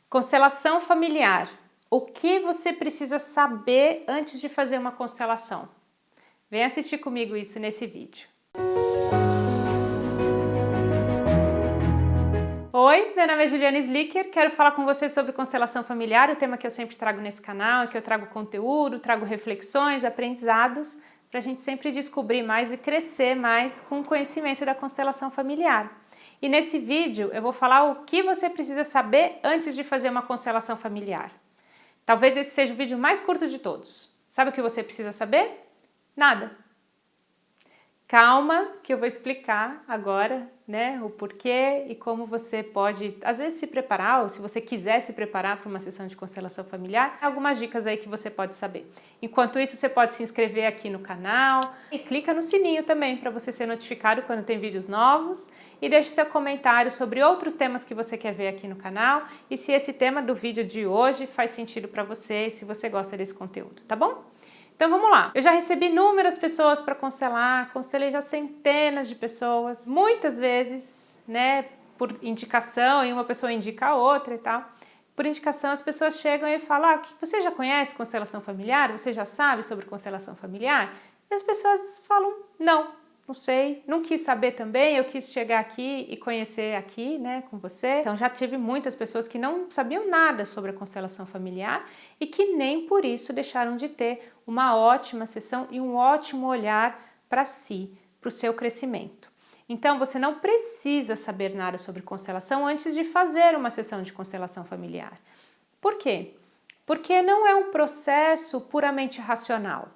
Constelação familiar. O que você precisa saber antes de fazer uma constelação? Vem assistir comigo isso nesse vídeo. Oi, meu nome é Juliana Slicker, quero falar com você sobre constelação familiar, o tema que eu sempre trago nesse canal, que eu trago conteúdo, trago reflexões, aprendizados, para a gente sempre descobrir mais e crescer mais com o conhecimento da constelação familiar. E nesse vídeo eu vou falar o que você precisa saber antes de fazer uma constelação familiar. Talvez esse seja o vídeo mais curto de todos. Sabe o que você precisa saber? Nada. Calma que eu vou explicar agora, né, o porquê e como você pode, às vezes, se preparar, ou se você quiser se preparar para uma sessão de constelação familiar, algumas dicas aí que você pode saber. Enquanto isso, você pode se inscrever aqui no canal e clica no sininho também para você ser notificado quando tem vídeos novos e deixe seu comentário sobre outros temas que você quer ver aqui no canal e se esse tema do vídeo de hoje faz sentido para você e se você gosta desse conteúdo, tá bom? Então vamos lá, eu já recebi inúmeras pessoas para constelar, constelei já centenas de pessoas, muitas vezes, né, por indicação, e uma pessoa indica a outra e tal. Por indicação as pessoas chegam e falam, você já conhece constelação familiar? Você já sabe sobre constelação familiar? E as pessoas falam, não sei, não quis saber também, eu quis chegar aqui e conhecer aqui, né, com você. Então já tive muitas pessoas que não sabiam nada sobre a constelação familiar e que nem por isso deixaram de ter uma ótima sessão e um ótimo olhar para si, para o seu crescimento. Então você não precisa saber nada sobre constelação antes de fazer uma sessão de constelação familiar. Por quê? Porque não é um processo puramente racional.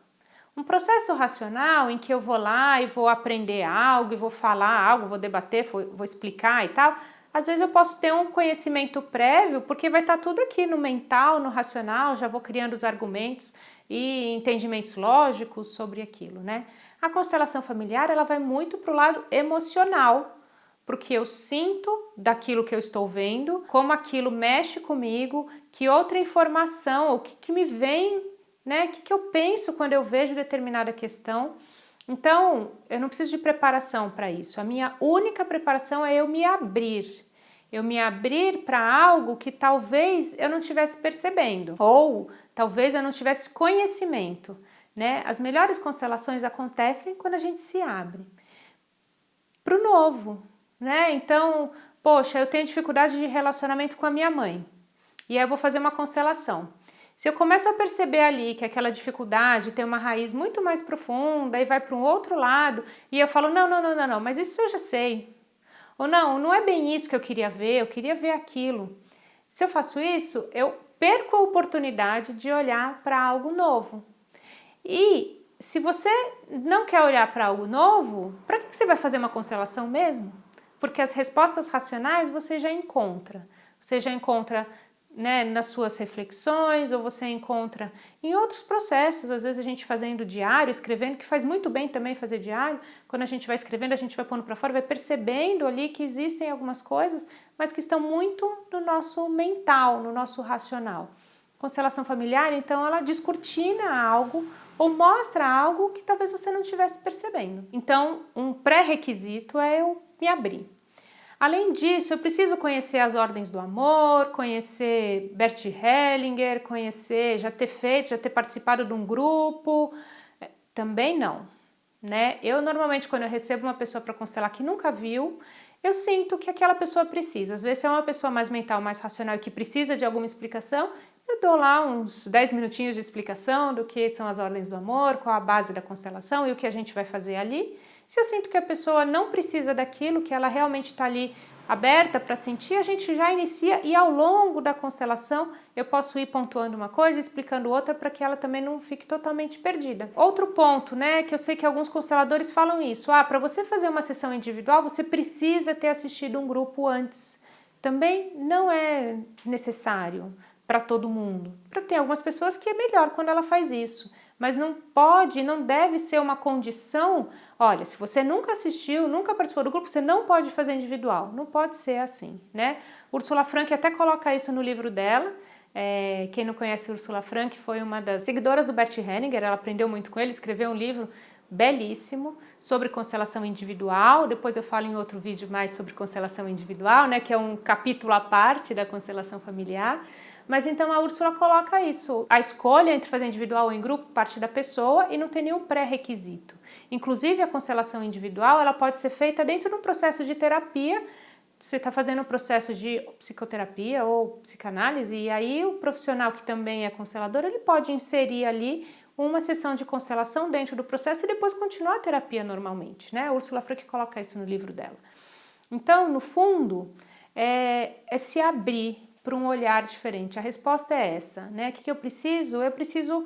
Um processo racional em que eu vou lá e vou aprender algo, e vou falar algo, vou debater, vou explicar e tal, às vezes eu posso ter um conhecimento prévio, porque vai estar tudo aqui no mental, no racional, já vou criando os argumentos e entendimentos lógicos sobre aquilo, né? A constelação familiar, ela vai muito para o lado emocional, porque eu sinto daquilo que eu estou vendo, como aquilo mexe comigo, que outra informação, o que me vem, né? O que eu penso quando eu vejo determinada questão. Então, eu não preciso de preparação para isso. A minha única preparação é eu me abrir. Eu me abrir para algo que talvez eu não estivesse percebendo, ou talvez eu não tivesse conhecimento, né? As melhores constelações acontecem quando a gente se abre para o novo, né? Então, poxa, eu tenho dificuldade de relacionamento com a minha mãe, e aí eu vou fazer uma constelação. Se eu começo a perceber ali que aquela dificuldade tem uma raiz muito mais profunda e vai para um outro lado, e eu falo, não, mas isso eu já sei. Ou não é bem isso que eu queria ver aquilo. Se eu faço isso, eu perco a oportunidade de olhar para algo novo. E se você não quer olhar para algo novo, para que você vai fazer uma constelação mesmo? Porque as respostas racionais você já encontra. Você já encontra, né, nas suas reflexões, ou você encontra em outros processos, às vezes a gente fazendo diário, escrevendo, que faz muito bem também fazer diário. Quando a gente vai escrevendo, a gente vai pondo para fora, vai percebendo ali que existem algumas coisas, mas que estão muito no nosso mental, no nosso racional. Constelação familiar, então, ela descortina algo ou mostra algo que talvez você não estivesse percebendo. Então, um pré-requisito é eu me abrir. Além disso, eu preciso conhecer as ordens do amor, conhecer Bert Hellinger, já ter participado de um grupo, também não, né? Eu normalmente, quando eu recebo uma pessoa para constelar que nunca viu, eu sinto que aquela pessoa precisa. Às vezes, se é uma pessoa mais mental, mais racional e que precisa de alguma explicação, eu dou lá uns 10 minutinhos de explicação do que são as ordens do amor, qual a base da constelação e o que a gente vai fazer ali. Se eu sinto que a pessoa não precisa daquilo, que ela realmente está ali aberta para sentir, a gente já inicia e ao longo da constelação eu posso ir pontuando uma coisa, explicando outra para que ela também não fique totalmente perdida. Outro ponto, né, que eu sei que alguns consteladores falam isso, para você fazer uma sessão individual você precisa ter assistido um grupo antes. Também não é necessário para todo mundo. Tem algumas pessoas que é melhor quando ela faz isso. Mas não deve ser uma condição, olha, se você nunca assistiu, nunca participou do grupo, você não pode fazer individual. Não pode ser assim, né? Ursula Frank até coloca isso no livro dela. Quem não conhece Ursula Frank foi uma das seguidoras do Bert Hellinger, ela aprendeu muito com ele, escreveu um livro belíssimo sobre constelação individual. Depois eu falo em outro vídeo mais sobre constelação individual, né, que é um capítulo à parte da constelação familiar. Mas então a Úrsula coloca isso, a escolha entre fazer individual ou em grupo parte da pessoa e não tem nenhum pré-requisito. Inclusive a constelação individual, ela pode ser feita dentro de um processo de terapia. Você está fazendo um processo de psicoterapia ou psicanálise, e aí o profissional que também é constelador, ele pode inserir ali uma sessão de constelação dentro do processo e depois continuar a terapia normalmente, né? A Ursula Frank coloca isso no livro dela. Então, no fundo, é se abrir para um olhar diferente. A resposta é essa, né? O que eu preciso? Eu preciso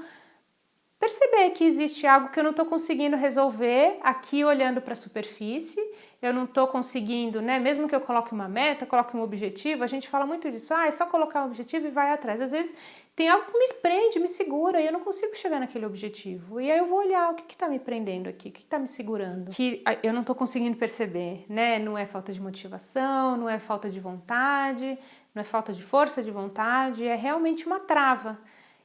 perceber que existe algo que eu não estou conseguindo resolver aqui olhando para a superfície, eu não estou conseguindo, né? Mesmo que eu coloque uma meta, coloque um objetivo, a gente fala muito disso, é só colocar um objetivo e vai atrás. Às vezes tem algo que me prende, me segura e eu não consigo chegar naquele objetivo. E aí eu vou olhar o que está me prendendo aqui, o que está me segurando, que eu não estou conseguindo perceber, né? Não é falta de motivação, não é falta de vontade, não é falta de força de vontade, é realmente uma trava.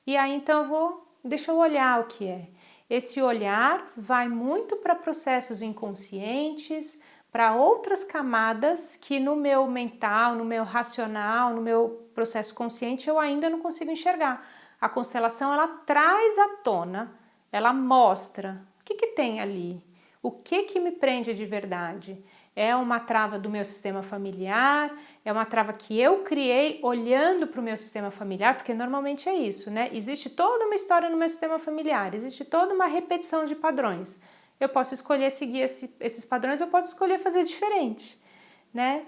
E aí então deixa eu olhar o que é. Esse olhar vai muito para processos inconscientes, para outras camadas que no meu mental, no meu racional, no meu processo consciente eu ainda não consigo enxergar. A constelação ela traz à tona, ela mostra o que tem ali, o que me prende de verdade. É uma trava do meu sistema familiar, é uma trava que eu criei olhando para o meu sistema familiar, porque normalmente é isso, né? Existe toda uma história no meu sistema familiar, existe toda uma repetição de padrões. Eu posso escolher seguir esses padrões, eu posso escolher fazer diferente, né?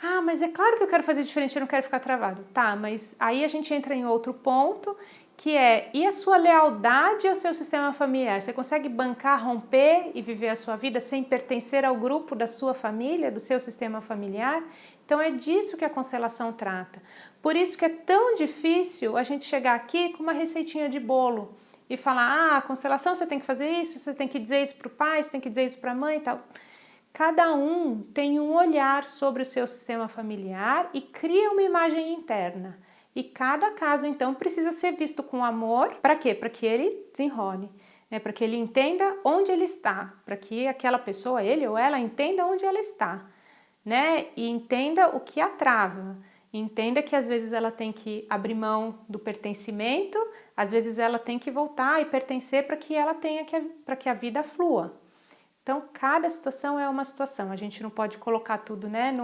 Ah, mas é claro que eu quero fazer diferente, eu não quero ficar travado. Tá, mas aí a gente entra em outro ponto, que é, e a sua lealdade ao seu sistema familiar? Você consegue bancar, romper e viver a sua vida sem pertencer ao grupo da sua família, do seu sistema familiar? Então é disso que a constelação trata. Por isso que é tão difícil a gente chegar aqui com uma receitinha de bolo e falar, a constelação você tem que fazer isso, você tem que dizer isso para o pai, você tem que dizer isso para a mãe e tal. Cada um tem um olhar sobre o seu sistema familiar e cria uma imagem interna. E cada caso, então, precisa ser visto com amor. Para quê? Para que ele desenrole, né? Para que ele entenda onde ele está, para que aquela pessoa, ele ou ela, entenda onde ela está, né? E entenda o que a trava. Entenda que às vezes ela tem que abrir mão do pertencimento, às vezes ela tem que voltar e pertencer para que ela tenha para que a vida flua. Então, cada situação é uma situação. A gente não pode colocar tudo, né,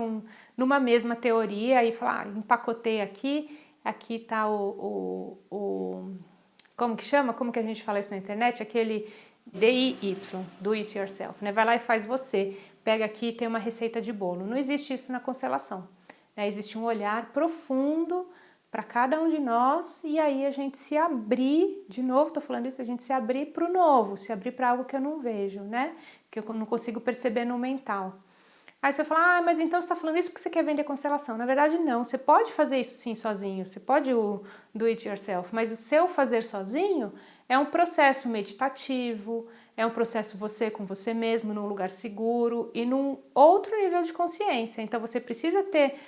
numa mesma teoria e falar, empacotei aqui está como que chama? Como que a gente fala isso na internet? Aquele DIY, do it yourself, né? Vai lá e faz você. Pega aqui e tem uma receita de bolo. Não existe isso na constelação, né? Existe um olhar profundo para cada um de nós e aí a gente se abrir, de novo estou falando isso, a gente se abrir para o novo, se abrir para algo que eu não vejo, né? Que eu não consigo perceber no mental. Aí você vai falar, mas então você está falando isso porque você quer vender constelação. Na verdade, não. Você pode fazer isso sim sozinho, você pode do it yourself, mas o seu fazer sozinho é um processo meditativo, é um processo você com você mesmo, num lugar seguro e num outro nível de consciência. Então você precisa ter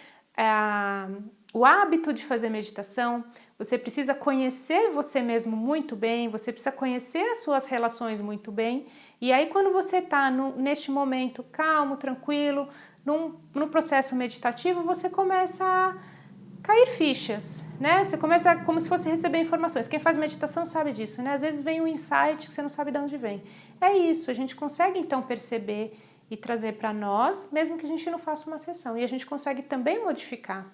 o hábito de fazer meditação, você precisa conhecer você mesmo muito bem, você precisa conhecer as suas relações muito bem. E aí quando você está neste momento calmo, tranquilo, num processo meditativo, você começa a cair fichas, né? Você começa como se fosse receber informações. Quem faz meditação sabe disso, né? Às vezes vem um insight que você não sabe de onde vem. É isso, a gente consegue então perceber e trazer para nós, mesmo que a gente não faça uma sessão. E a gente consegue também modificar.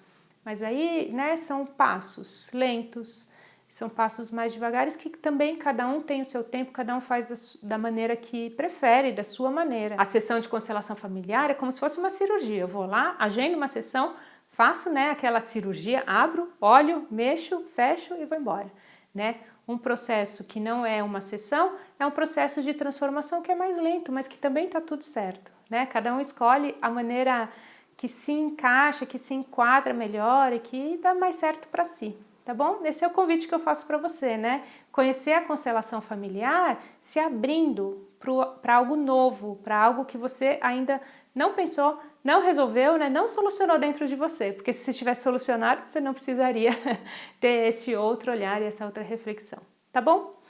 Mas aí, né, são passos lentos, são passos mais devagares que também cada um tem o seu tempo, cada um faz da maneira que prefere, da sua maneira. A sessão de constelação familiar é como se fosse uma cirurgia. Eu vou lá, agendo uma sessão, faço, né, aquela cirurgia, abro, olho, mexo, fecho e vou embora, né? Um processo que não é uma sessão é um processo de transformação que é mais lento, mas que também está tudo certo, né? Cada um escolhe a maneira que se encaixa, que se enquadra melhor e que dá mais certo para si, tá bom? Esse é o convite que eu faço para você, né? Conhecer a constelação familiar se abrindo para algo novo, para algo que você ainda não pensou, não resolveu, né? Não solucionou dentro de você, porque se você tivesse solucionado, você não precisaria ter esse outro olhar e essa outra reflexão, tá bom?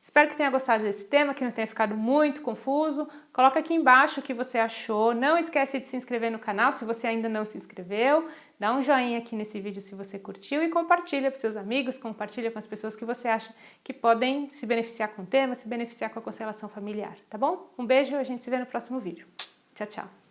Espero que tenha gostado desse tema, que não tenha ficado muito confuso. Coloca aqui embaixo o que você achou. Não esquece de se inscrever no canal se você ainda não se inscreveu. Dá um joinha aqui nesse vídeo se você curtiu e compartilha para seus amigos, compartilha com as pessoas que você acha que podem se beneficiar com o tema, se beneficiar com a constelação familiar, tá bom? Um beijo e a gente se vê no próximo vídeo. Tchau, tchau!